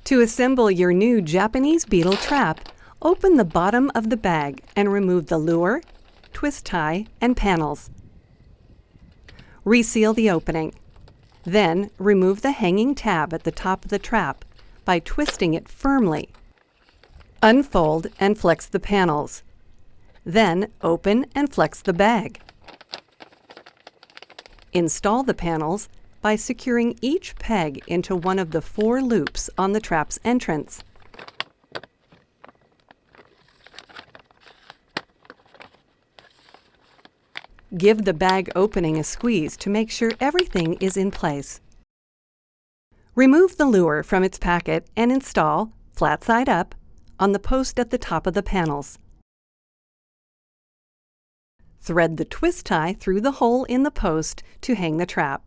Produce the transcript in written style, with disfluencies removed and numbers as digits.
To assemble your new Japanese Beetle Trap, open the bottom of the bag and remove the lure, twist tie, and panels. Reseal the opening. Then remove the hanging tab at the top of the trap by twisting it firmly. Unfold and flex the panels. Then open and flex the bag. Install the panels by securing each peg into one of the 4 loops on the trap's entrance. Give the bag opening a squeeze to make sure everything is in place. Remove the lure from its packet and install, flat side up, on the post at the top of the panels. Thread the twist tie through the hole in the post to hang the trap.